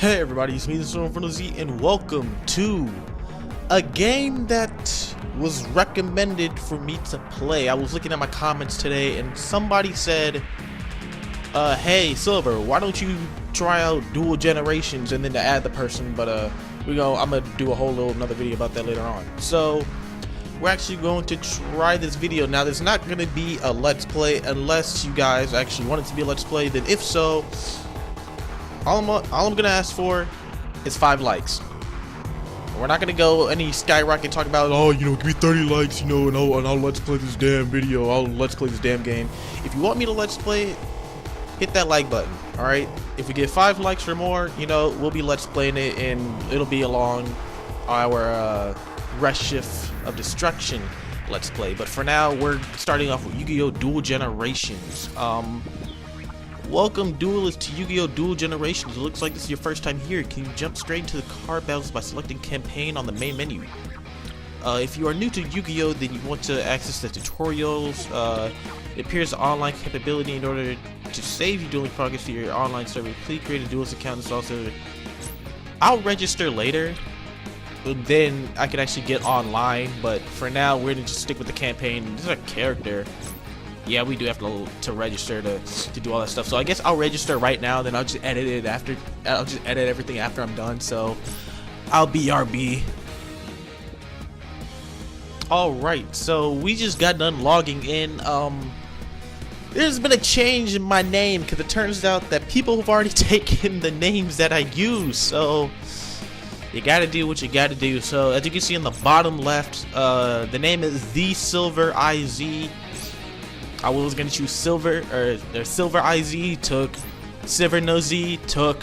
Hey everybody, it's me, the Storm from the Z, and welcome to a game that was recommended for me to play. I was looking at my comments today and somebody said, hey Silver, why don't you try out Duel Generations, and then to add the person, but I'm gonna do a whole little another video about that later on. So we're actually going to try this video. Now there's not gonna be a let's play unless you guys actually want it to be a let's play. Then if so, all I'm gonna ask for is 5 likes. We're not gonna go any skyrocket talk about, oh, give me 30 likes, and I'll let's play this damn video. I'll let's play this damn game. If you want me to let's play it, hit that like button. All right. If we get 5 likes or more, we'll be let's playing it, and it'll be along our Rest Shift of Destruction let's play. But for now, we're starting off with Yu-Gi-Oh! Duel Generations. Welcome duelists to Yu-Gi-Oh! Duel Generations. It looks like this is your first time here. Can you jump straight into the card battles by selecting campaign on the main menu? If you are new to Yu-Gi-Oh! Then you want to access the tutorials. It appears the online capability. In order to save your dueling progress to your online server, please create a duelist account. It's also, I'll register later, then I can actually get online, but for now we're gonna just stick with the campaign. This is a character. Yeah, we do have to register to do all that stuff. So I guess I'll register right now, then I'll just edit it after. I'll just edit everything after I'm done. So I'll BRB. Alright, so we just got done logging in. There's been a change in my name because it turns out that people have already taken the names that I use. So you gotta do what you gotta do. So as you can see in the bottom left, the name is The Silver IZ. I was gonna choose Silver or Silver IZ, took Silver No Z, took.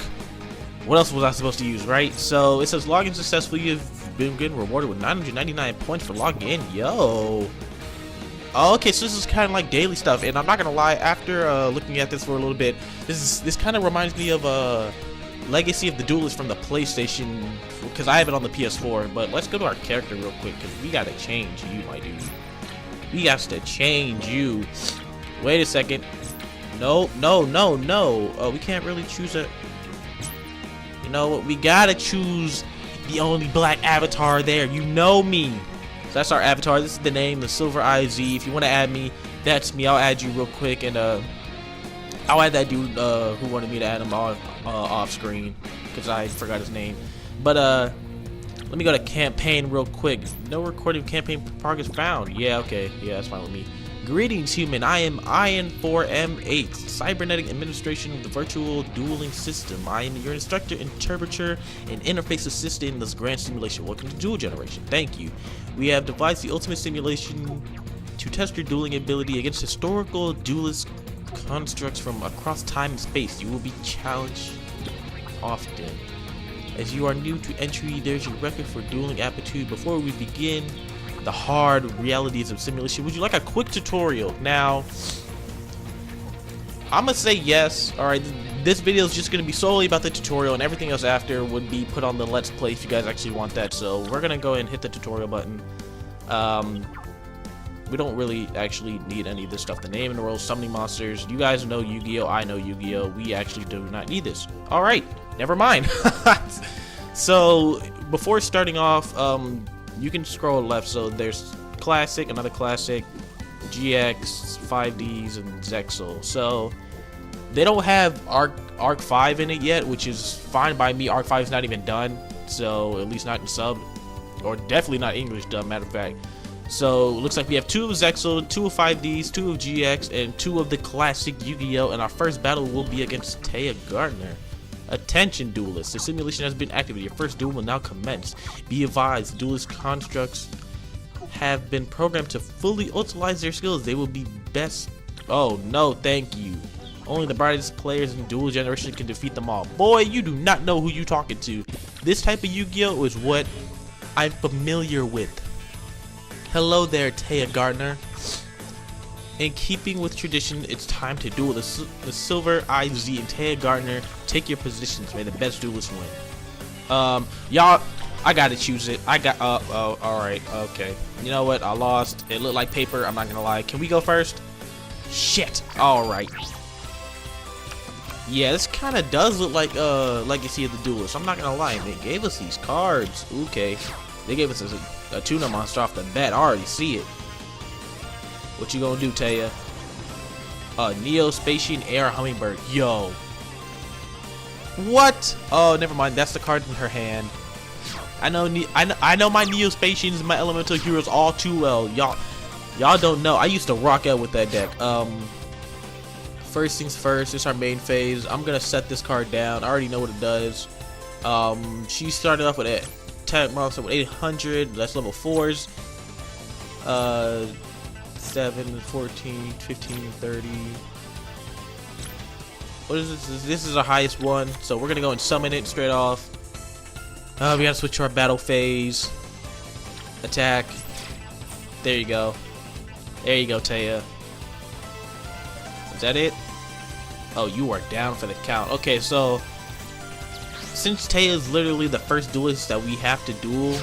What else was I supposed to use, right? So it says login successfully. You've been getting rewarded with 999 points for logging in. Yo. Oh, okay, so this is kind of like daily stuff, and I'm not gonna lie. After looking at this for a little bit, this kind of reminds me of Legacy of the Duelist from the PlayStation, because I have it on the PS4. But let's go to our character real quick, because we gotta change you, my dude. We got to change you. Wait a second. No. Oh, we can't really choose a. You know what? We gotta choose the only black avatar there. You know me. So that's our avatar. This is the name, the Silver IZ. If you want to add me, that's me. I'll add you real quick, and I'll add that dude who wanted me to add him off screen because I forgot his name. But let me go to campaign real quick. No recording campaign progress found. Yeah, okay. Yeah, that's fine with me. Greetings, human. I am IN4M8, Cybernetic Administration of the Virtual Dueling System. I am your instructor, interpreter, and interface assistant in this grand simulation. Welcome to Duel Generation. Thank you. We have devised the ultimate simulation to test your dueling ability against historical duelist constructs from across time and space. You will be challenged often. As you are new to entry, there's your record for dueling aptitude. Before we begin the hard realities of simulation, would you like a quick tutorial? Now, I'm gonna say yes. Alright, this video is just gonna be solely about the tutorial, and everything else after would be put on the let's play if you guys actually want that. So we're gonna go ahead and hit the tutorial button. We don't really actually need any of this stuff. The name in the world, summoning monsters. You guys know Yu-Gi-Oh! I know Yu-Gi-Oh! We actually do not need this. Alright, never mind. So before starting off, you can scroll left. So there's classic, another classic, GX, 5Ds, and Zexal. So they don't have Arc 5 in it yet, which is fine by me. Arc 5 is not even done, so at least not in sub, or definitely not English dub, matter of fact. So it looks like we have 2 of Zexal, 2 of 5Ds, 2 of GX, and 2 of the classic Yu-Gi-Oh! And our first battle will be against Taya Gardner. Attention, duelists. The simulation has been activated. Your first duel will now commence. Be advised, duelist constructs have been programmed to fully utilize their skills. They will be best. Oh, no, thank you. Only the brightest players in Duel Generation can defeat them all. Boy, you do not know who you talking to. This type of Yu-Gi-Oh! Is what I'm familiar with. Hello there, Taya Gardner. In keeping with tradition, it's time to duel. The Silver IZ and Taya Gardner, take your positions. May the best duelist win. Y'all, I gotta choose it. Alright, okay. You know what? I lost. It looked like paper. I'm not gonna lie. Can we go first? Shit. Alright. Yeah, this kind of does look like Legacy of the Duelist. I'm not gonna lie, they gave us these cards. Okay, they gave us a tuna monster off the bat. I already see it. What you gonna do, Taya? Neo-Spatian Air Hummingbird. Yo. What? Oh, never mind. That's the card in her hand. I know my Neo-Spatians and my Elemental Heroes all too well. Y'all don't know. I used to rock out with that deck. First things first, this is our main phase. I'm gonna set this card down. I already know what it does. She started off with a attack monster with 800. That's level 4s. 7, 14, 15, 30. What is this? This is our highest one. So we're gonna go and summon it straight off. We gotta switch to our battle phase. Attack. There you go. There you go, Taya. Is that it? Oh, you are down for the count. Okay, so since Taya is literally the first duelist that we have to duel,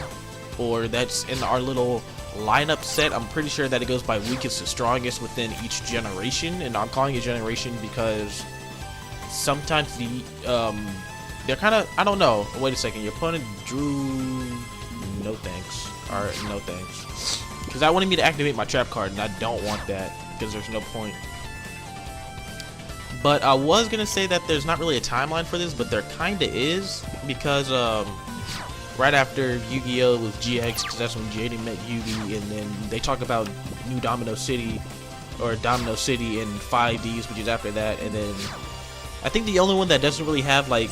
or that's in our little lineup set, I'm pretty sure that it goes by weakest to strongest within each generation. And I'm calling it generation because sometimes they're kind of, I don't know. Wait a second, your opponent drew no thanks. Alright, no thanks. Because I wanted me to activate my trap card, and I don't want that because there's no point. But I was gonna say that there's not really a timeline for this, but there kinda is, because right after Yu-Gi-Oh! Was GX, because that's when Jaden met Yugi, and then they talk about New Domino City, or Domino City in 5Ds, which is after that, and then I think the only one that doesn't really have like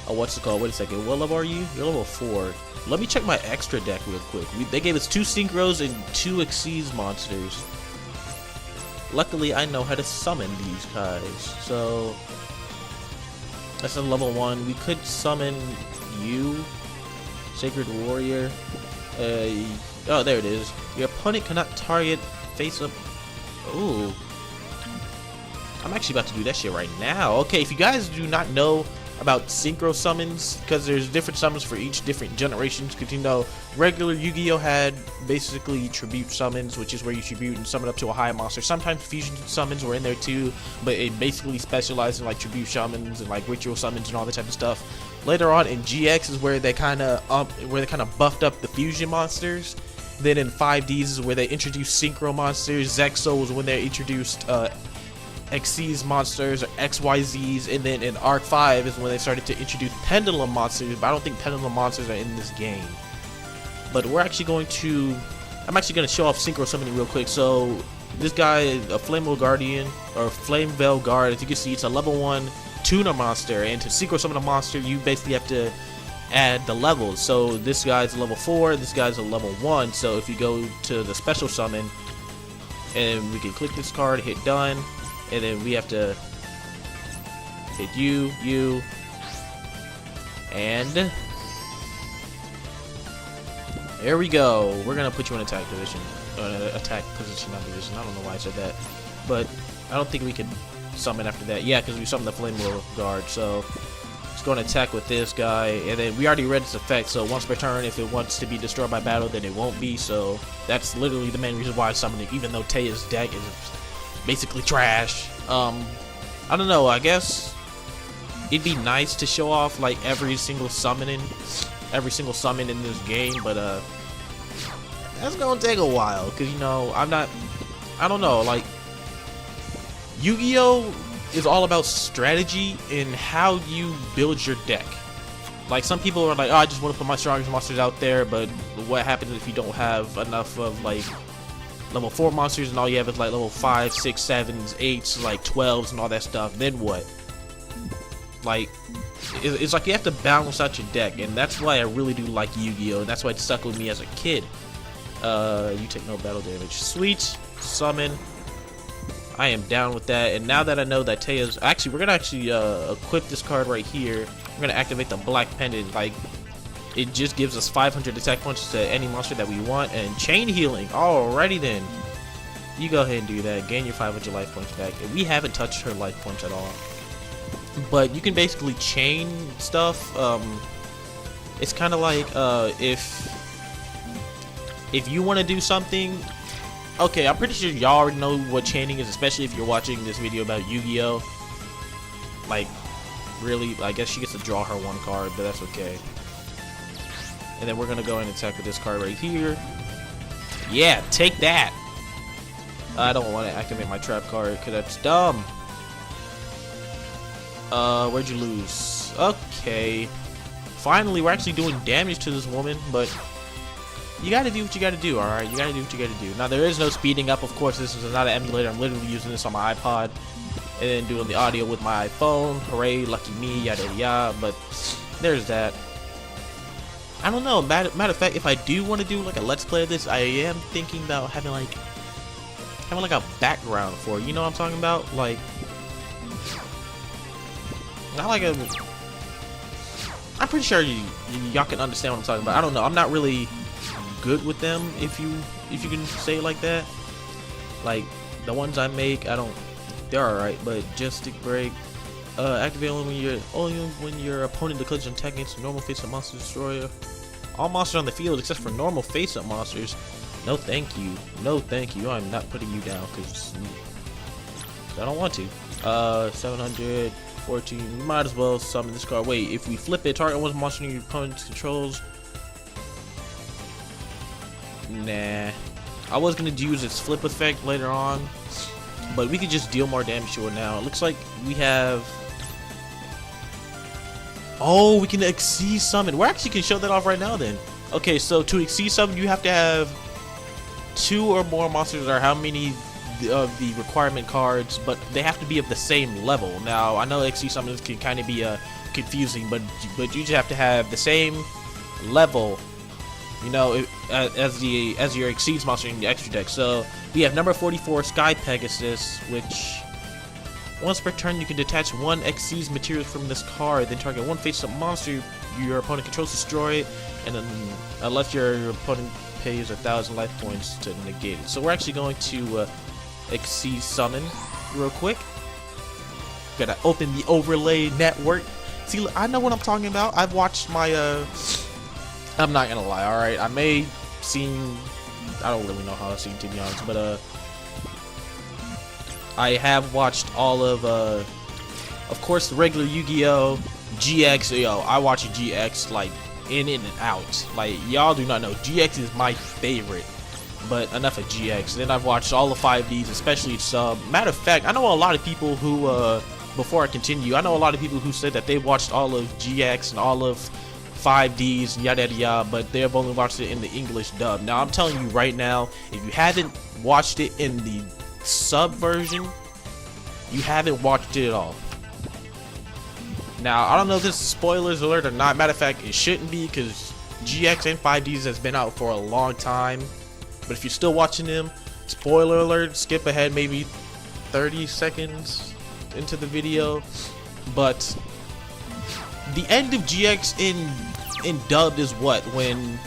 what's it called? Wait a second, what level are you? You're level 4. Let me check my extra deck real quick. They gave us 2 Synchros and 2 Xyz monsters. Luckily, I know how to summon these guys. So that's a level 1. We could summon you, Sacred Warrior. Oh, there it is. Your opponent cannot target face up. Ooh. I'm actually about to do that shit right now. Okay, if you guys do not know about synchro summons, because there's different summons for each different generations, because you know regular Yu-Gi-Oh had basically tribute summons, which is where you tribute and summon up to a high monster. Sometimes fusion summons were in there too, but it basically specialized in like tribute summons and like ritual summons and all that type of stuff. Later on in GX is where they kind of buffed up the fusion monsters. Then in 5Ds is where they introduced synchro monsters. Zexo was when they introduced Xyz monsters or XYZs, and then in Arc 5 is when they started to introduce Pendulum monsters, but I don't think Pendulum monsters are in this game. But I'm actually going to show off Synchro Summoning real quick. So this guy is a Flame Guardian, or Flame Veil Guard. As you can see, it's a level 1 Tuna monster, and to Synchro Summon a monster, you basically have to add the levels. So this guy's a level 4, this guy's a level 1, so if you go to the special summon, and we can click this card, hit done, and then we have to hit you, and there we go. We're gonna put you in attack position, attack position, not division. I don't know why I said that, but I don't think we could summon after that. Yeah, because we summoned the Flame Guard. So let's go and attack with this guy, and then we already read its effect. So once per turn, if it wants to be destroyed by battle, then it won't be. So that's literally the main reason why I summoned it, even though Taya's deck is basically trash. I don't know, I guess it'd be nice to show off like every single summon in this game, but that's gonna take a while, because you know I don't know, like Yu-Gi-Oh is all about strategy and how you build your deck. Like some people are like, oh, I just want to put my strongest monsters out there, but what happens if you don't have enough of like level 4 monsters and all you have is like level 5, 6, 7s, 8s, like 12s and all that stuff? Then what? Like, it's like you have to balance out your deck, and that's why I really do like Yu-Gi-Oh, and that's why it stuck with me as a kid. You take no battle damage. Sweet. Summon. I am down with that, and now that I know that Taya's... Actually, we're gonna equip this card right here. We're gonna activate the Black Pendant. Like, it just gives us 500 attack points to any monster that we want, and chain healing. Alrighty then. You go ahead and do that. Gain your 500 life points back. And we haven't touched her life points at all. But you can basically chain stuff. It's kind of like if you want to do something. Okay, I'm pretty sure y'all already know what chaining is, especially if you're watching this video about Yu-Gi-Oh. Like, really? I guess she gets to draw her one card, but that's okay. And then we're gonna go and attack with this card right here. Yeah, take that! I don't want to activate my trap card, because that's dumb. Where'd you lose? Okay. Finally, we're actually doing damage to this woman, but you gotta do what you gotta do, alright? You gotta do what you gotta do. Now, there is no speeding up, of course. This is not an emulator. I'm literally using this on my iPod and then doing the audio with my iPhone. Hooray, lucky me, yada yada yada. But there's that. I don't know. Matter of fact, if I do want to do like a let's play of this, I am thinking about having like a background for it. You know what I'm talking about? Like, not like a. I'm pretty sure y'all can understand what I'm talking about. I don't know. I'm not really good with them, if you can say it like that. Like the ones I make, they're alright, but just stick break. Activate only when your opponent declares an attack against a normal face-up monster destroyer. All monsters on the field except for normal face-up monsters. No thank you. No thank you. I'm not putting you down because I don't want to. 714. We might as well summon this card. Wait, if we flip it, target one monster your opponent's controls. Nah. I was gonna use its flip effect later on, but we could just deal more damage to it now. It looks like we have. Oh, we can exceed summon. We actually can show that off right now then. Okay, so to exceed summon, you have to have 2 or more monsters, or how many of the requirement cards, but they have to be of the same level. Now, I know exceed summons can kind of be confusing, but you just have to have the same level, you know, as your exceeds monster in the extra deck. So we have number 44, Sky Pegasus, which once per turn you can detach 1 exceeds material from this card, then target 1 face-up monster your opponent controls, destroy it, and then unless your opponent pays 1,000 life points to negate it. So we're actually going to exceed summon real quick. Gotta open the overlay network. See, I know what I'm talking about. I've watched my I'm not gonna lie, alright? I may seen, I don't really know how I've seen, to be honest, but I have watched all of course, the regular Yu-Gi-Oh! GX. Yo, I watch GX like in and out. Like, y'all do not know, GX is my favorite. But enough of GX. Then I've watched all the 5Ds, especially sub. Matter of fact, I know a lot of people who, before I continue, I know a lot of people who said that they watched all of GX and all of 5Ds and yada yada yada, but they've only watched it in the English dub. Now, I'm telling you right now, if you haven't watched it in the sub version, you haven't watched it at all. Now, I don't know if this is spoilers alert or not. Matter of fact, it shouldn't be, because GX and 5Ds has been out for a long time. But if you're still watching them, spoiler alert, skip ahead maybe 30 seconds into the video. But the end of GX in dubbed is what? When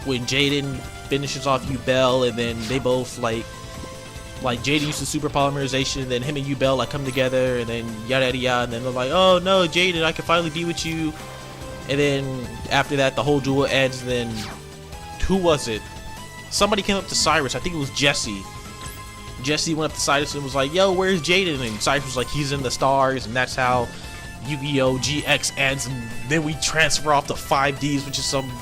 Jaden finishes off Yubel, and then they both like Jaden uses super polymerization, and then him and Yubel like come together, and then yada yada yada, and then they're like, oh no, Jaden, I can finally be with you. And then after that, the whole duel ends. And then who was it? Somebody came up to Cyrus. I think it was Jesse. Jesse went up to Cyrus and was like, yo, where's Jaden? And Cyrus was like, he's in the stars. And that's how Yu-Gi-Oh! GX ends. And then we transfer off to 5Ds, which is some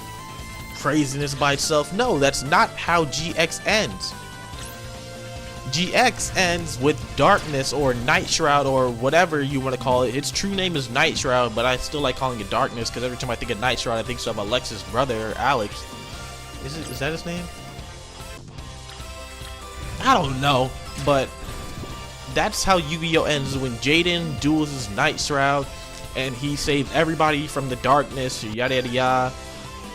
craziness by itself. No, that's not how GX ends. GX ends with Darkness or Night Shroud or whatever you want to call it. Its true name is Night Shroud, but I still like calling it Darkness because every time I think of Night Shroud, I think of Alex's brother, Alex. Is that his name? I don't know, but that's how Yu-Gi-Oh! Ends, when Jaden duels his Night Shroud, and he saved everybody from the darkness, yada yada yada,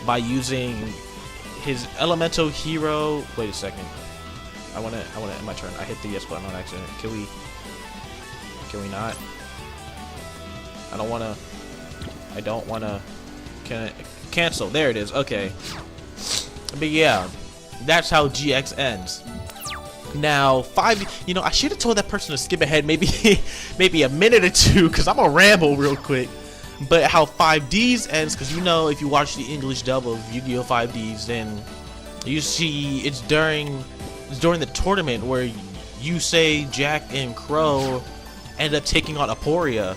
by using his elemental hero. Wait a second. I wanna end my turn. I hit the yes button on accident. Can we not? I don't wanna. Can I cancel? There it is. Okay. But yeah, that's how GX ends. Now, I should have told that person to skip ahead maybe a minute or two, because I'm gonna ramble real quick. But how 5Ds ends, because if you watch the English dub of Yu-Gi-Oh! 5Ds, then you see it's during the tournament where Yusei, Jack, and Crow end up taking on Aporia.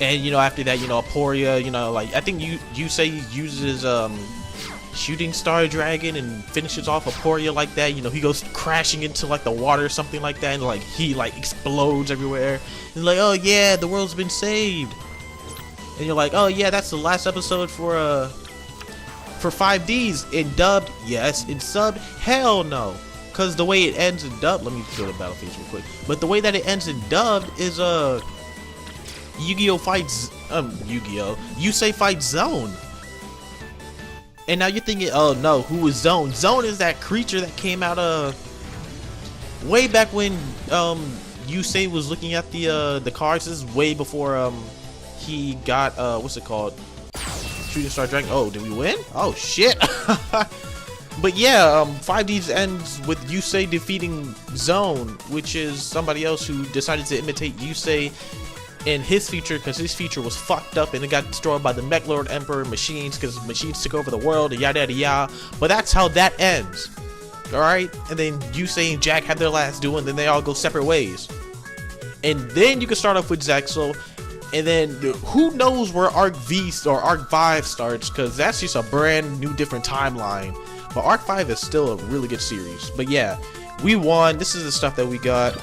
And you know, after that, you know, Aporia, you know, like I think you say he uses Shooting Star Dragon and finishes off Aporia like that. You know, he goes crashing into like the water or something like that, and like he like explodes everywhere. And like, oh yeah, the world's been saved. And you're like, oh yeah, that's the last episode for 5Ds. In dubbed, yes. In subbed, hell no. Cause the way it ends in dubbed, let me go to Battlefield real quick. But the way that it ends in dubbed is Yu-Gi-Oh fights Yusei fights Zone. And now you're thinking, oh no, who is Zone? Zone is that creature that came out way back when Yusei was looking at the cards. This is way before he got what's it called? Shooting Star Dragon. Oh, did we win? Oh shit. But yeah, 5Ds ends with Yusei defeating Zone, which is somebody else who decided to imitate Yusei in his feature, because his feature was fucked up and it got destroyed by the Mech Lord Emperor machines, because machines took over the world and yada yada yada. But that's how that ends. Alright? And then Yusei and Jack have their last duel, and then they all go separate ways. And then you can start off with Zexal, and then who knows where Arc V or Arc 5 starts, because that's just a brand new different timeline. But Arc 5 is still a really good series. But yeah, we won. This is the stuff that we got.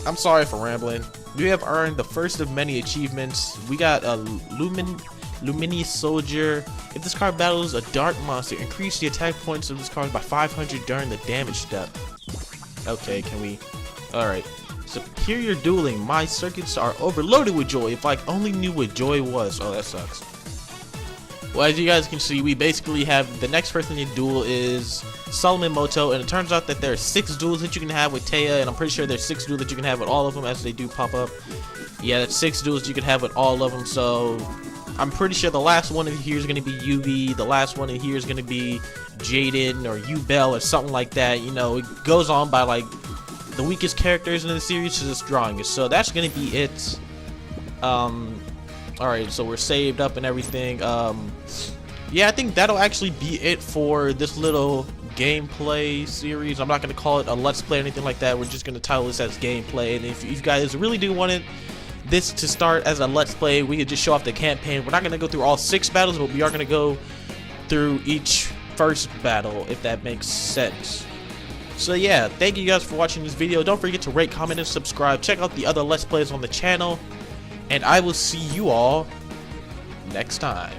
I'm sorry for rambling. We have earned the first of many achievements. We got a Luminous Soldier. If this card battles a dark monster, increase the attack points of this card by 500 during the damage step. Okay, can we? Alright. Superior dueling. My circuits are overloaded with joy. If I only knew what joy was. Oh, that sucks. Well, as you guys can see, we basically have the next person to duel is Solomon Moto, and it turns out that there are 6 duels that you can have with Taya, and I'm pretty sure there's 6 duels that you can have with all of them as they do pop up. Yeah, that's 6 duels you can have with all of them, so I'm pretty sure the last one in here is going to be Yubi, the last one in here is going to be Jaden or Yubel or something like that. You know, it goes on by like the weakest characters in the series to the strongest, so that's going to be it. Alright, so we're saved up and everything. Yeah, I think that'll actually be it for this little gameplay series. I'm not going to call it a let's play or anything like that. We're just going to title this as gameplay. And if you guys really do want this to start as a let's play, we could just show off the campaign. We're not going to go through all 6 battles, but we are going to go through each first battle, if that makes sense. So yeah, thank you guys for watching this video. Don't forget to rate, comment, and subscribe. Check out the other let's plays on the channel. And I will see you all next time.